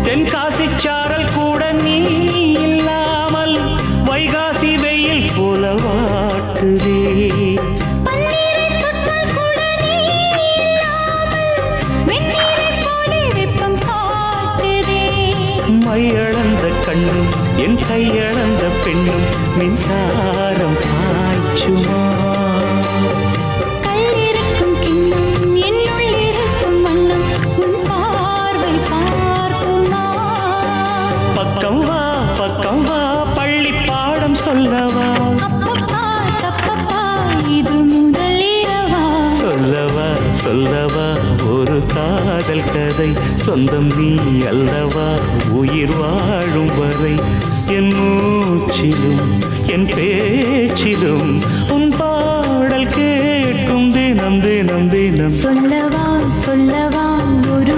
தென்காசி சாரல் கூட நீ இல்லாமல் வைகாசி வெயில் போல வாட்டுதே. மையளந்த கண்ணும் என் கையளந்த பெண்ணும் மின்சாரம் பாய்ச்சுமா. பக்கம் வா பக்கம் வா பள்ளி பாடம் சொல்லவா. சொல்லவா சொல்லவா ஒரு காதல் கதை சொந்தம் நீ அல்லவா உயிர் வாழும் வரை. என் மூச்சிலும் என் பேச்சிலும் உன் பாடல் கேட்கும் தினம் தினம் தினம். சொல்லவா சொல்லவா ஒரு